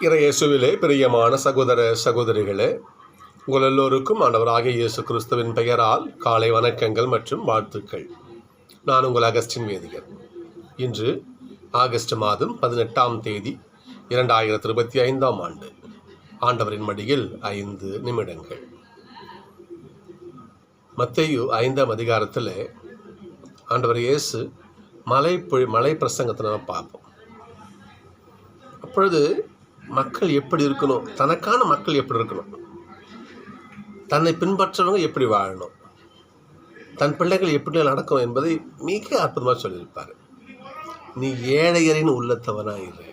இறையேசுவிலே பிரியமான சகோதர சகோதரிகளே, உங்கள் எல்லோருக்கும் ஆண்டவராகிய இயேசு கிறிஸ்துவின் பெயரால் காலை வணக்கங்கள் மற்றும் வாழ்த்துக்கள். நான் உங்கள் அகஸ்டின் வேதியர். இன்று ஆகஸ்ட் மாதம் 18ஆம் தேதி 2025ஆம் ஆண்டு. ஆண்டவரின் மடியில் 5 நிமிடங்கள். மத்தேயு 5ஆம் அதிகாரத்தில் ஆண்டவர் இயேசு மலை பிரசங்கத்தை நம்ம பார்ப்போம். அப்பொழுது மக்கள் எப்படி இருக்கணும், தனக்கான மக்கள் எப்படி இருக்கணும், தன்னை பின்பற்றவங்க எப்படி வாழணும், தன் பிள்ளைகள் எப்படி நடக்கணும் என்பதை மிக அற்புதமாக சொல்லியிருப்பார். நீ ஏழையரின் உள்ளத்தவனாயிரு,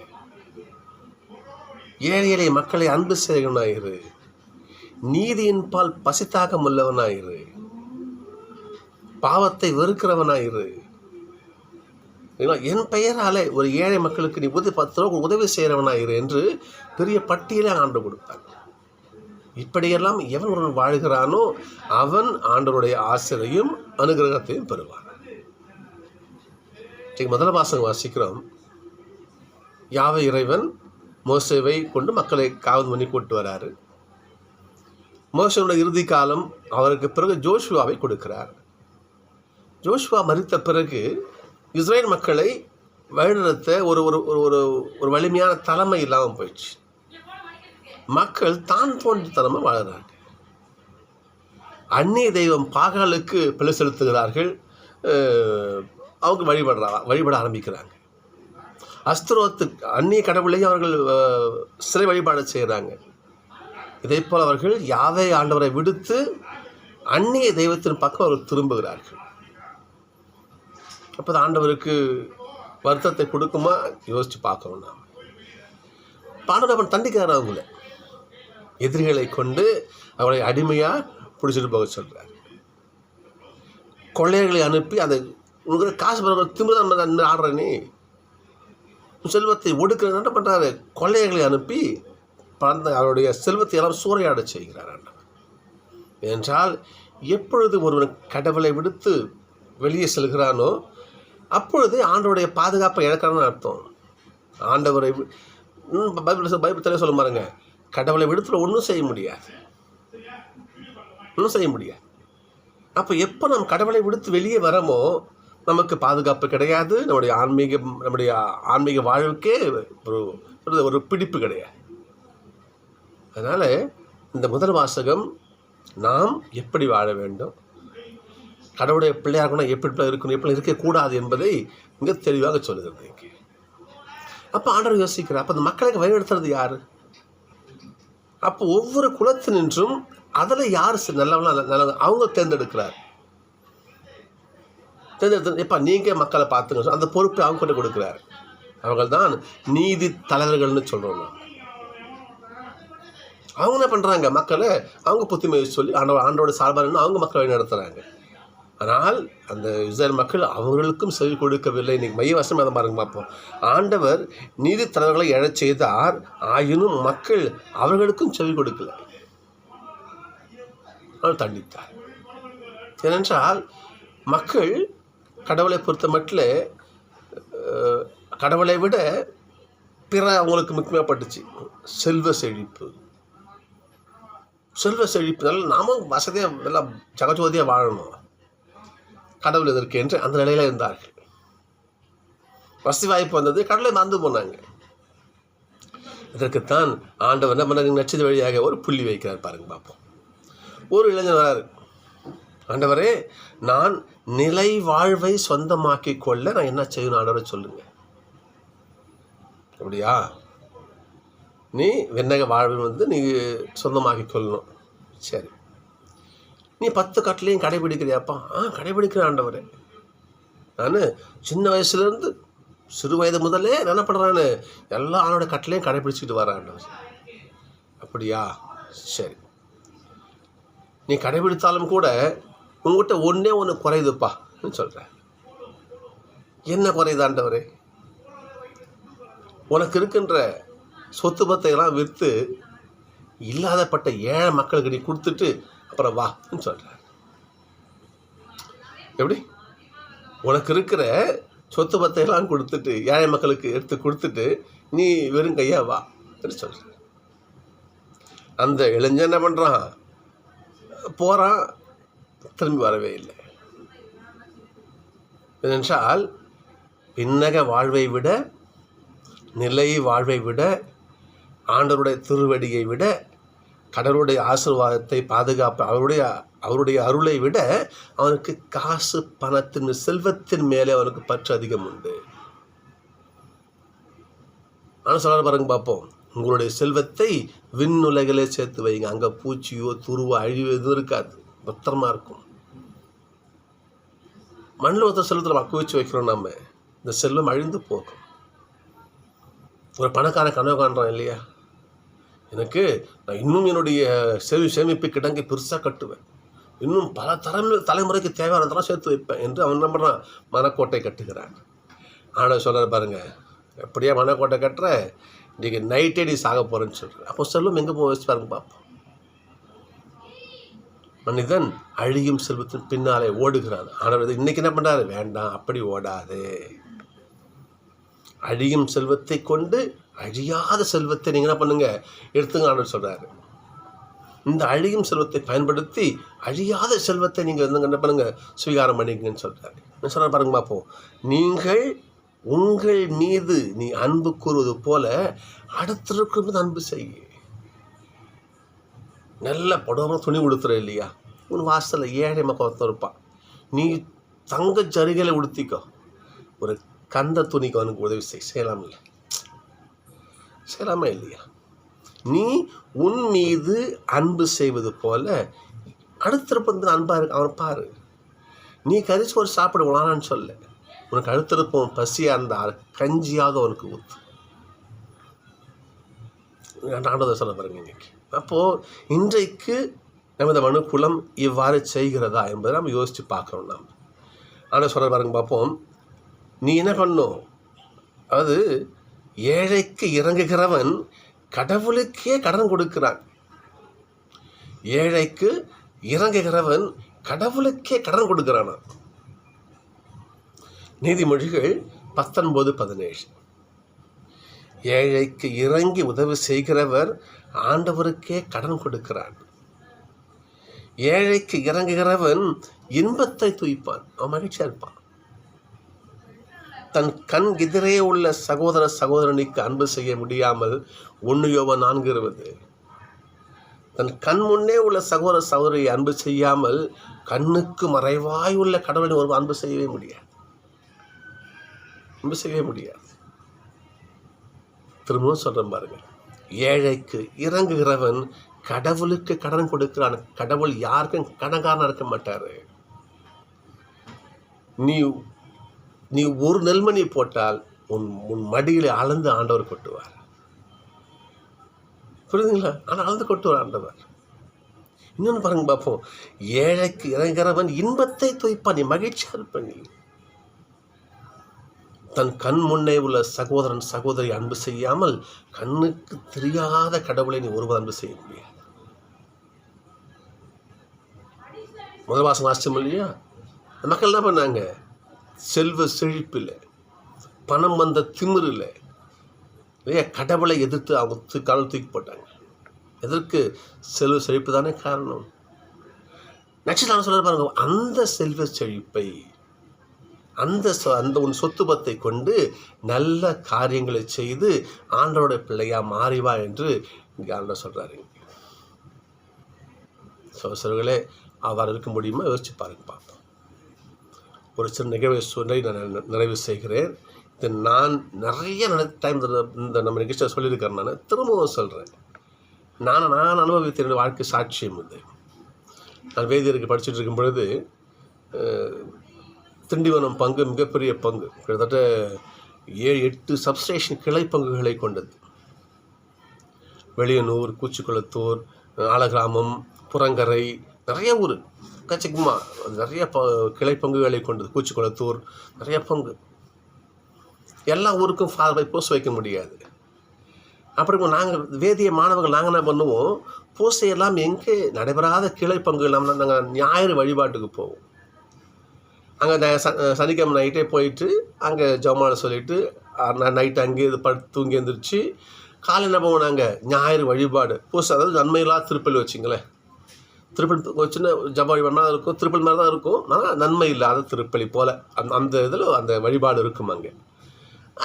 ஏழை மக்களை அன்பு செய்வனாயிரு, நீதியின் பால் பசித்தாகம் உள்ளவனாயிரு, பாவத்தை வெறுக்கிறவனாயிரு. என் பெயராலே ஒரு ஏழை மக்களுக்கு நீ 10 ரூபா உதவி செய்கிறவனாயிரு என்று பெரிய பட்டியலே ஆண்டு கொடுத்தார். இப்படியெல்லாம் எவன் ஒருவன் வாழ்கிறானோ அவன் ஆண்டவருடைய ஆசிரியையும் அனுகிரகத்தையும் பெறுவான். முதல் வாசகம் வாசிக்கிறோம். யாவே இறைவன் மோசேவை கொண்டு மக்களை காவல் பண்ணி கூட்டு வராரு. மோசேவுடைய இறுதி காலம், அவருக்கு பிறகு ஜோஷுவாவை கொடுக்கிறார். ஜோஷுவா மரித்த பிறகு இஸ்ரேல் மக்களை வழிநடத்த ஒரு ஒரு ஒரு ஒரு வலிமையான தலைமை இல்லாமல் போயிடுச்சு. மக்கள் தான் தோன்றித்தனமாக வாழறாங்க. அந்நிய தெய்வம் பாகாலுக்கு பிழை செலுத்துகிறார்கள். அவங்க வழிபட ஆரம்பிக்கிறாங்க. அஸ்தரோத்து அந்நிய கடவுளையும் அவர்கள் சிலை வழிபாடு செய்கிறாங்க. இதே போல் அவர்கள் யாவே ஆண்டவரை விடுத்து அந்நிய தெய்வத்தின் பக்கம் அவர்கள் திரும்புகிறார்கள். அப்போ ஆண்டவருக்கு வருத்தத்தை கொடுக்குமா யோசித்து பார்க்கணும். நாம் ஆண்டவர் தண்டிக்கிறார். அவங்கள எதிரிகளை கொண்டு அவளை அடிமையாக பிடிச்சிட்டு போக சொல்கிறார். கொள்ளையர்களை அனுப்பி அதை உங்களுக்கு காசு திமுக ஆடுறனே செல்வத்தை ஒடுக்கிற என்ன பண்ணுறாரு, கொள்ளையர்களை அனுப்பி அவருடைய செல்வத்தை எல்லாம் சூறையாட செய்கிறார் ஆண்டவர். என்றால் எப்பொழுது ஒருவன் கடவுளை விடுத்து வெளியே செல்கிறானோ அப்பொழுது ஆண்டவருடைய பாதுகாப்பை இழக்கணும்னு அர்த்தம். ஆண்டவரை பைபிள் சொல்ல பாருங்க, கடவுளை விடுத்துல ஒன்றும் செய்ய முடியாது. அப்போ எப்போ நம்ம கடவுளை விடுத்து வெளியே வரமோ நமக்கு பாதுகாப்பு கிடையாது. நம்முடைய ஆன்மீக வாழ்வுக்கே ஒரு பிடிப்பு கிடையாது. அதனால் இந்த முதல் வாசகம் நாம் எப்படி வாழ வேண்டும், கடவுளுடைய பிள்ளையாக இருக்கணும், எப்படி இருக்கணும், எப்படி இருக்கக்கூடாது என்பதை மிக தெளிவாக சொல்லுகிறது இங்கே. அப்போ ஆண்டவர் யோசிக்கிறார், அப்போ அந்த மக்களுக்கு வழிநடத்துறது யார்? அப்போ ஒவ்வொரு குலத்தினின்றும் அதில் யார் நல்ல அவங்க தேர்ந்தெடுக்கிறார். எப்போ நீங்கள் மக்களை பார்த்துங்க, அந்த பொறுப்பை அவங்க கொண்டு கொடுக்குறாரு. அவர்கள் தான் நீதி தலைவர்கள்னு சொல்கிறோம். அவங்க என்ன பண்ணுறாங்க, மக்களை அவங்க புத்திமையை சொல்லி ஆண்டோட சார்பாக அவங்க மக்களை வழி நடத்துகிறாங்க. ஆனால் அந்த இஸ்ரேல் மக்கள் அவர்களுக்கும் செவி கொடுக்கவில்லை. இன்றைக்கி மையவாசம் அதை பாருங்க பார்ப்போம். ஆண்டவர் நீதி தலைவர்களை எழச் செய்தார், ஆயினும் மக்கள் அவர்களுக்கும் செவி கொடுக்கல, அவர் தண்டித்தார். ஏனென்றால் மக்கள் கடவுளை பொறுத்த மட்டும் கடவுளை விட பிற அவங்களுக்கு முக்கியமாகப்பட்டுச்சு. செல்வ செழிப்பு நாமும் வசதியாக எல்லாம் ஜகஜோதியாக வாழணும், கடவுள் எதற்கு என்று அந்த நிலையில் இருந்தார்கள். வசதி வாய்ப்பு வந்தது, கடவுளை மறந்து போனாங்க. இதற்குத்தான் ஆண்டவர் நம்ம நட்சத்திர வழியாக ஒரு புள்ளி வைக்கிறார். பாருங்க பார்ப்போம். ஒரு இளைஞர் வராரு, ஆண்டவரே நான் நிலை வாழ்வை சொந்தமாக்கி கொள்ள நான் என்ன செய்யணும் ஆண்டவரை சொல்லுங்க. அப்படியா, நீ விண்ணக வாழ்வை நீ சொந்தமாக்கி கொள்ளணும். சரி, நீ 10 கட்டளையும் கடைபிடிக்கிறியாப்பா? கடைபிடிக்கிறேன் ஆண்டவரே. நான் சின்ன வயசுலேருந்து சிறு வயது முதலே என்ன பண்ணுறான்னு எல்லா ஆணோட கட்டளையும் கடைபிடிச்சிக்கிட்டு வரேன் ஆண்டவர். அப்படியா, சரி. நீ கடைபிடித்தாலும் கூட உங்கள்கிட்ட ஒன்று குறையுதுப்பா சொல்கிறேன். என்ன குறையுது ஆண்டவரே? உனக்கு இருக்கின்ற சொத்து பத்தையெல்லாம் விற்று இல்லாதப்பட்ட ஏழை மக்களுக்கு நீ கொடுத்துட்டு அப்புறம் வான்னு சொல்கிறார். எப்படி? உனக்கு இருக்கிற சொத்து பத்தையெல்லாம் கொடுத்துட்டு ஏழை மக்களுக்கு எடுத்து கொடுத்துட்டு நீ வெறும் கையா வா சொல்கிறார். அந்த இளைஞன் என்ன பண்ணுறான்? போகிறான், திரும்பி வரவே இல்லை. ஏனென்றால் பின்னக வாழ்வை விட, நிலை வாழ்வை விட, ஆண்டவருடைய திருவடியை விட, கடவுளுடைய ஆசீர்வாதத்தை, பாதுகாப்பு, அவருடைய அருளை விட அவனுக்கு காசு, பணத்தின், செல்வத்தின் மேலே அவனுக்கு பற்று அதிகம் உண்டு. ஆனால் சொல்ல பாருங்க பார்ப்போம், உங்களுடைய செல்வத்தை விண்ணுலகிலே சேர்த்து வைங்க. அங்கே பூச்சியோ துருவோ அழிவோ எதுவும் இருக்காது, பத்திரமா இருக்கும். மண்ணில் ஒருத்தர் செல்வத்தில் வக்க வச்சு வைக்கிறோம். நம்ம இந்த செல்வம் அழிந்து போகும். ஒரு பணக்காரன் கனவு காண்றான் இல்லையா, எனக்கு நான் இன்னும் என்னுடைய சேமிப்பு கிடங்கை பெருசாக கட்டுவேன், இன்னும் பல தலைமுறைக்கு தேவையானதெல்லாம் சேர்த்து வைப்பேன் என்று அவன் என்ன பண்ணுறான்? மனக்கோட்டை கட்டுகிறான். ஆனால் சொல்கிற பாருங்க, எப்படியா மனக்கோட்டை கட்டுற, இன்றைக்கி நைட்டே நீ சாக போகிறேன்னு சொல்கிறேன். அப்போ செல்வம் எங்கே போய் வச்சு பாருங்க பார்ப்போம். மனிதன் அழியும் செல்வத்தின் பின்னாலே ஓடுகிறான். ஆனால் இன்னைக்கு என்ன பண்ணுறாரு? வேண்டாம், அப்படி ஓடாது. அழியும் செல்வத்தை கொண்டு அழியாத செல்வத்தை நீங்கள் என்ன பண்ணுங்க, எடுத்துங்க ஆண்டு சொல்கிறாரு. இந்த அழியும் செல்வத்தை பயன்படுத்தி அழியாத செல்வத்தை நீங்கள் வந்து என்ன பண்ணுங்க, ஸ்வீகாரம் பண்ணிக்கங்கன்னு சொல்கிறாரு. என்ன சொல்கிறார் பாருங்க பார்ப்போம். நீங்கள் உங்கள் மீது நீ அன்பு கூறுவது போல அடுத்திருக்கும் அன்பு செய்ய. நல்ல புடவை துணி உடுத்துற இல்லையா, உன் வாசலில் ஏழை மக்கள் ஒருத்தர் இருப்பான், நீ தங்க ஜரிகளை உடுத்திக்கோ, ஒரு கந்த துணிக்கு அவனுக்கு உதவி செய்யலாம் இல்லை, செய்யலாமா இல்லையா? நீ உன் மீது அன்பு செய்வது போல அடுத்திருப்பது அன்பாக இருக்கு, அவனை பாரு. நீ கரிச்சு ஒரு சாப்பிடுவானான்னு சொல்ல, உனக்கு அடுத்திருப்போம் பசியாக இருந்தால் கஞ்சியாக அவனுக்கு ஊற்று. ஆண்டதை சொல்ல பாருங்க இன்னைக்கு. அப்போது இன்றைக்கு நமது மனுக்குலம் இவ்வாறு செய்கிறதா என்பதை நம்ம யோசித்து பார்க்கணும். நாம் ஆனால் சொல்ல பாருங்க பார்ப்போம். நீ என்ன பண்ணும்? அது ஏழைக்கு இறங்குகிறவன் கடவுளுக்கே கடன் கொடுக்கிறான். ஏழைக்கு இறங்குகிறவன் கடவுளுக்கே கடன் கொடுக்கிறானா? நீதிமொழிகள் 19:17. ஏழைக்கு இறங்கி உதவி செய்கிறவர் ஆண்டவருக்கே கடன் கொடுக்கிறான். ஏழைக்கு இறங்குகிறவன் இன்பத்தை துய்ப்பான், அவன் மகிழ்ச்சியாக இருப்பான். தன் கண் எதிரே உள்ள சகோதர சகோதரனுக்கு அன்பு செய்ய முடியாமல் 1 யோவான் 4:20. தன் கண் முன்னே உள்ள சகோதர சகோதரியை அன்பு செய்யாமல் கண்ணுக்கு மறைவாய் உள்ள கடவுளை ஒரு அன்பு செய்யவே முடியாது, அன்பு செய்யவே முடியாது. திரும்பவும் சொல்கிறேன் பாருங்க, ஏழைக்கு இறங்குகிறவன் கடவுளுக்கு கடன் கொடுக்கிறான். கடவுள் யாருக்கும் கடன்காரனாக இருக்க மாட்டார். நீ ஒரு நெல்மணி போட்டால் உன் மடியில் அளந்து ஆண்டவர் கொட்டுவார். புரியுதுங்களா? ஆனால் அளந்து கொட்டுவார் ஆண்டவர். இன்னொன்று பாருங்க பார்ப்போம். ஏழைக்கு இறங்குகிறவன் இன்பத்தை துய்ப்பான், நீ மகிழ்ச்சியாக இருப்ப. நீ தன் கண் முன்னே உள்ள சகோதரன் சகோதரி அன்பு செய்யாமல் கண்ணுக்கு தெரியாத கடவுளை நீ ஒருவர் அன்பு செய்ய முடியாது. முதல் வாசம் வாசிச்சோம் இல்லையா? மக்கள் என்ன பண்ணாங்க? செல்வ செழிப்பில், பணம் வந்த திமிரில் இல்லையா, கடவுளை எதிர்த்து அவங்க காலம் தூக்கி போட்டாங்க. எதற்கு? செல்வ செழிப்பு தானே காரணம். நெக்ஸ்ட் நான் சொல்ல பாருங்க, அந்த செல்வ செழிப்பை, அந்த உன் சொத்து பத்தை கொண்டு நல்ல காரியங்களை செய்து ஆண்டவருடைய பிள்ளையா மாறிவா என்று இங்கே ஆண்டவர் சொல்கிறாரு. சகோதரர்களே, அவ்வாறு இருக்க முடியுமா? யோசிச்சு பாருங்க பார்ப்போம். ஒரு சின்ன நிகழ்வை சொல்லி நான் நிறைவு செய்கிறேன். இது நான் நிறைய டைம் இந்த நம்ம நிகழ்ச்சியை சொல்லியிருக்கிறேன். நான் திரும்பவும் சொல்கிறேன். நான் அனுபவித்த என்னுடைய வாழ்க்கை சாட்சியம் இது. நான் வேதியருக்கு படிச்சுட்டு இருக்கும் பொழுது திண்டிவனம் பங்கு மிகப்பெரிய பங்கு, கிட்டத்தட்ட 7-8 சப்ஸ்டேஷன் கிளை பங்குகளை கொண்டது. வெளியனூர், கூச்சிக்குளத்தூர், ஆலகிராமம், புறங்கரை, நிறைய ஊர் கச்சிக்குமா நிறைய கிளை பங்குகளை கொண்டது. கூச்சிக்குளத்தூர் நிறைய பங்கு. எல்லா ஊருக்கும் போஸ்ட் வைக்க முடியாது. அப்புறம் நாங்கள் வேதிய மாணவர்கள் நாங்கள் என்ன பண்ணுவோம், பூசையெல்லாம் எங்கே நடைபெறாத கிளை பங்கு இல்லாமல் நாங்கள் ஞாயிறு வழிபாட்டுக்கு போவோம். அங்கே சனிக்கிழமை நைட்டே போயிட்டு அங்கே ஜமாலை சொல்லிவிட்டு நைட்டு அங்கேயே தூங்கி எழுந்திரிச்சு காலை என்ன பண்ணுவோம் நாங்கள் ஞாயிறு வழிபாடு பூசை, அதாவது நன்மையில்லா திருப்பலி வச்சுங்களேன். திருப்பலி ஒரு சின்ன ஜப வழிபாடுனா இருக்கும், திருப்பலி மாதிரி தான் இருக்கும், ஆனால் நன்மை இல்லாத திருப்பலி போல் அந்த இதில் அந்த வழிபாடு இருக்கும். அங்கே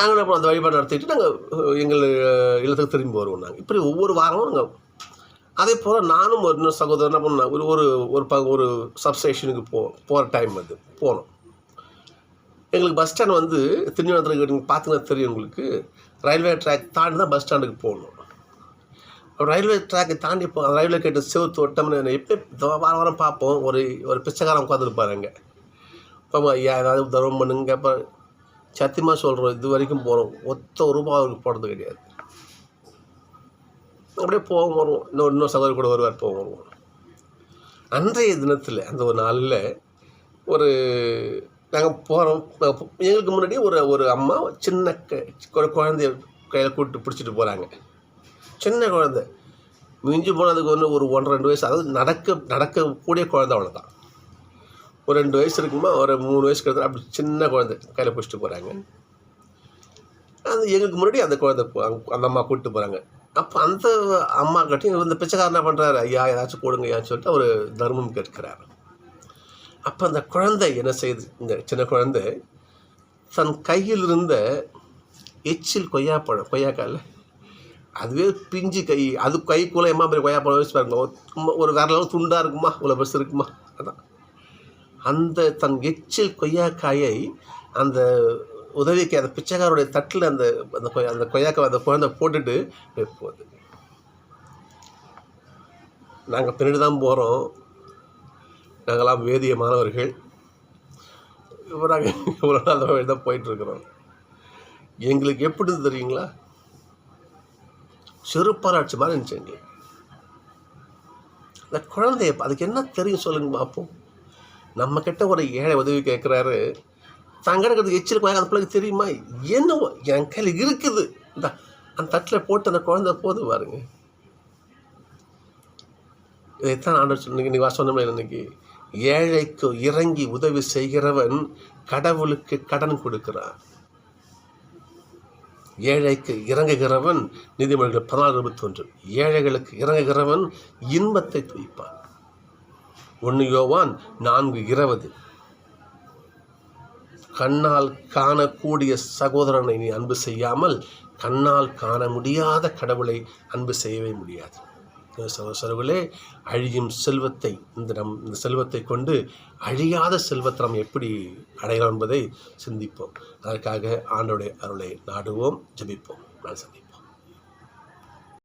என்ன அந்த வழிபாடு நடத்திட்டு நாங்கள் எங்கள் இல்லத்துக்கு திரும்பி வருவோம். நாங்கள் இப்படி ஒவ்வொரு வாரமும் நாங்கள் அதே போல் நானும் ஒரு இன்னொரு சகோதரர் என்ன பண்ணோம், ஒரு சப்ஸ்டேஷனுக்கு போகிற டைம் அது போனோம். எங்களுக்கு பஸ் ஸ்டாண்ட் வந்து திருஞானத்தில் நீங்கள் பார்த்தீங்கன்னா தெரியும் உங்களுக்கு, ரயில்வே ட்ராக் தாண்டி தான் பஸ் ஸ்டாண்டுக்கு போகணும். ரயில்வே ட்ராக்கை தாண்டி ரயில்வே கேட்டு செவுத்து ஒட்டம்னு எப்போ வாரம் பார்ப்போம். ஒரு பிச்சைக்காரன் உட்காந்துருப்பாரு அங்கே. இப்போ ஐயா ஏதாவது தர்மம் பண்ணுங்க. இப்போ சத்தியமாக சொல்கிறோம், இது வரைக்கும் போகிறோம், ₹1 அவருக்கு போடுறது கிடையாது. அப்படியே போவோம் வருவோம். இன்னொரு சகோதரர் கூட வருவார், போவோம் வருவோம். அன்றைய தினத்தில் அந்த ஒரு நாளில் நாங்கள் போகிறோம். எங்களுக்கு முன்னாடி ஒரு அம்மா சின்ன குழந்தைய கையில் கூப்பிட்டு பிடிச்சிட்டு போகிறாங்க. சின்ன குழந்தை, மிஞ்சி போனதுக்கு ஒரு 1-2 வயசு, அதாவது நடக்கக்கூடிய குழந்தை, அவ்வளோதான். ஒரு 2 வயசு இருக்குமா, ஒரு 3 வயசு கிட்ட அப்படி சின்ன குழந்தை கையில் பிடிச்சிட்டு போகிறாங்க. எங்களுக்கு முன்னாடி அந்த குழந்தை அந்த அம்மா கூப்பிட்டு போகிறாங்க. அப்போ அந்த அம்மா கிட்டையும் இந்த பிச்சைக்காரன் என்ன பண்ணுறாரு, ஐயா ஏதாச்சும் கொடுங்க ஐயான்னு சொல்லிட்டு அவர் தர்மம் கேட்கிறார். அப்போ அந்த குழந்தை என்ன செய்யுது, இந்த சின்ன குழந்தை தன் கையில் இருந்த எச்சில் கொய்யாக்காயில், அதுவே பிஞ்சு கை, அது கைக்குள்ளே எம்மா பெரிய கொய்யாப்பழம் வச்சு பாருங்க, ஒரு விரலாம் துண்டாக இருக்குமா, இவ்வளோ பெருசு இருக்குமா, அதான் அந்த தன் எச்சில் கொய்யாக்காயை அந்த உதவிக்கு அந்த பிச்சைக்காரோடைய தட்டில் அந்த கொய்யாக்காய் அந்த குழந்தை போட்டுட்டு போகுது. நாங்கள் பின்னாடி தான் போகிறோம். நாங்களாம் வேதிய மாணவர்கள். நாங்கள் இவ்வளோ நாள் வழி தான் போயிட்டுருக்குறோம். எங்களுக்கு எப்படி தெரியுங்களா, செருப்பாராய்ச்சி மாதிரி இருந்துச்சு எங்களுக்கு. அந்த குழந்தைய அதுக்கு என்ன தெரியும் சொல்லுங்க பார்ப்போம். நம்மக்கிட்ட ஒரு ஏழை உதவி கேட்குறாரு, தங்கிடக்கிறது எச்சில் கொய்யா, அந்த பிள்ளைக்கு தெரியுமா, என்னவோ என் கையில் இருக்குது, அந்த தட்டில் போட்டு அந்த குழந்தை போது பாருங்க. இதைத்தான் ஆண்டவர் சொன்னீங்க, நீ சொன்ன இன்னைக்கு, ஏழைக்கு இறங்கி உதவி செய்கிறவன் கடவுளுக்கு கடன் கொடுக்கிறான். ஏழைக்கு இறங்குகிறவன், நீதிமொழிகள் 14:21, ஏழைகளுக்கு இறங்குகிறவன் இன்பத்தை துய்ப்பான். 1 யோவான் 4:20, கண்ணால் காணக்கூடிய சகோதரனை நீ அன்பு செய்யாமல் கண்ணால் காண முடியாத கடவுளை அன்பு செய்யவே முடியாது. சகோதரர்களே, அழியும் செல்வத்தை இந்த செல்வத்தை கொண்டு அழியாத செல்வத்தை நாம் எப்படி அடையலாம் என்பதை சிந்திப்போம். அதற்காக ஆண்டவருடைய அருளை நாடுவோம், ஜெபிப்போம். நான் சந்திப்போம்.